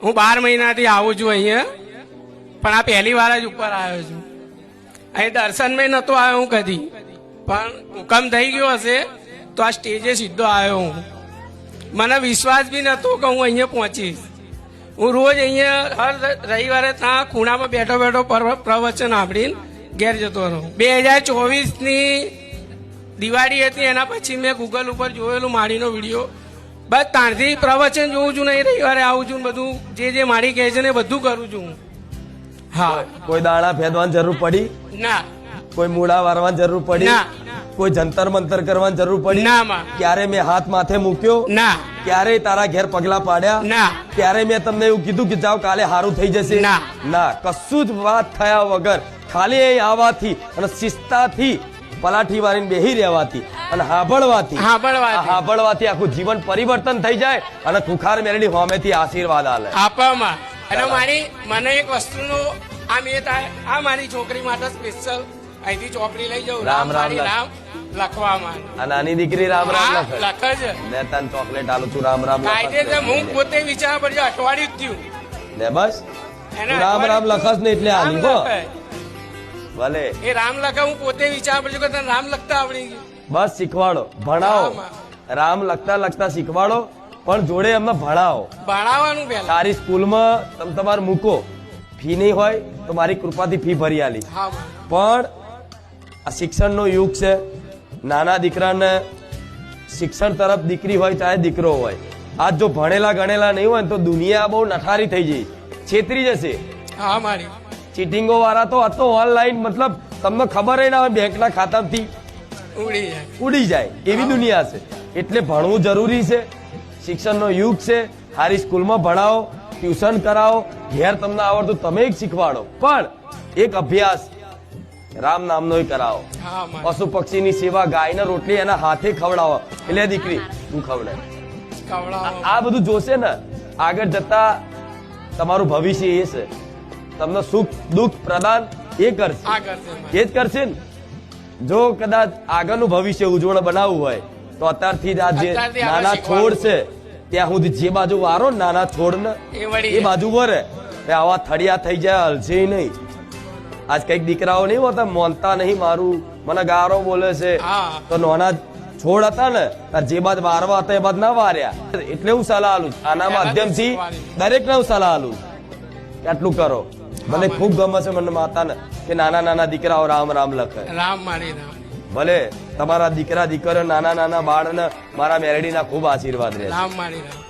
હું 12 મહિનાથી આવું છું અહીંયા, પણ આ પહેલી વાર જ ઉપર આવ્યો છું. અહીં દર્શનમાં નહોતો આવ્યો હું કદી, પણ હુકમ થઈ ગયો હશે તો આ સ્ટેજે સીધો આવ્યો હું. મને વિશ્વાસ બી નહોતો કે હું અહીંયા પહોંચીશ. હું રોજ અહીંયા હર રવિવારે ત્યાં ખૂણામાં બેઠો બેઠો પ્રવચન સાંભળીને ઘેર જતો રહું. 2024ની દિવાળી હતી, એના પછી મેં ગૂગલ ઉપર જોયેલું માળીનો વિડીયો. બસ ત્યાંથી પ્રવચન જોઉં છું, નહીં રવિવારે આવું છું, બધું જે મારી કહે છે ને બધું કરું છું. હા, કોઈ દાણા ફેદવાની જરૂર પડી ના, કોઈ મૂળા વારવાની જરૂર પડી ના, કોઈ જંતર મંતર કરવાની જરૂર પડી ના માં, ક્યારે મેં હાથ માથે મૂક્યો ના, ક્યારે તારા ઘેર પગલા પાડ્યા ના, ક્યારે મેં તમને એવું કીધું કે જાઓ કાલે સારું થઈ જશે? ના. ના, કશું જ વાત થયા વગર ખાલી અહીં આવવાથી અને શિસ્તાથી પલાઠી વાળીને બેહી રહેવાથી અને હાંભળવાથી આખું જીવન પરિવર્તન થઈ જાય અને ખુખાર મેળવી હોમેથી આશીર્વાદ આલે આપવામાં. અને મને એક વસ્તુનો આ મેં થાય, આ મારી છોકરી માટે સ્પેશિયલ અહીંથી ચોપડી લઈ જાઉં, રામ રામ નામ લખવામાં. આ નાની દીકરી રામ રામ લખે. લખે છે. લે તને ચોકલેટ આલું છું, રામ રામ કાયદેસર હું પોતે વિચાર પડ્યો, અઠવાડિયું જ થયું. લે બસ એને રામ રામ લખસ ને એટલે આલી હો ભલે એ રામ લખે, હું પોતે વિચાર પડ્યો કે તને રામ લખતા આવડી ગયું. બસ શીખવાડો, ભણાવો. રામ લખતા લખતા શીખવાડો, પણ જોડે એમને ભણાવો. ભણાવવાનું પહેલા સારી સ્કૂલમાં તમે તમારે મૂકો. ફી નહીં હોય તો મારી કૃપાથી ફી ભરી આલી. હા, પણ આ શિક્ષણનો યુગ છે. નાના દીકરાને શિક્ષણ તરફ દીકરી હોય ચાહે દીકરો હોય, આજ જો ભણેલા ગણેલા નહીં હોય ને તો દુનિયા બહુ નઠારી થઈ જઈ, છેતરી જશે. હા, મારી ચીટિંગો વાળા તો આ તો ઓનલાઈન, મતલબ તમને ખબર ના હોય બેંકના ખાતામાંથી ઉડી જાય એવી દુનિયા છે. એટલે ભણવું જરૂરી છે. શિક્ષણનો યુગ છે. સારી સ્કૂલમાં ભણાવો, ટ્યુશન કરાવો, ઘેર તમને આવડતું તમે જ શીખવાડો, પણ એક અભ્યાસ રામ નામનો કરાવો. પશુ પક્ષીની સેવા, ગાયને રોટલી એના હાથે ખવડાવો. એટલે દીકરી તું ખવડાવ. આ બધું જોશે ને આગળ જતા તમારું ભવિષ્ય એ છે. તમને સુખ દુઃખ પ્રદાન એ કરશે, એ જ કરશે ને. જો કદાચ આગળનું ભવિષ્ય ઉજ્જવળ બનાવવું હોય તો અત્યારથી જ આ જે નાના છોડ છે ત્યાં સુધી જે બાજુ વારો નાના છોડ ને એ બાજુ વરે, આવા થળિયા થઈ જાય, હલશે નહીં. આજ કઈક દીકરાઓ નહીં હોતા મોનતા નહીં, મારું મને ગારો બોલે છે, તો નાના છોડ હતા ને જે બાદ વારવા હતા એ બાદ ના વાર્યા. એટલે હું સલાહ આલું આના માધ્યમથી દરેકને હું સલાહ આલું આટલું કરો. મને ખૂબ ગમે છે મને માતાને કે નાના નાના દીકરાઓ રામ રામ લખે. રામ મારી રામ. ભલે તમારા દીકરા દીકરીઓ નાના નાના બાળને મારા મેરડીના ખૂબ આશીર્વાદ રહે. રામ મારી રામ.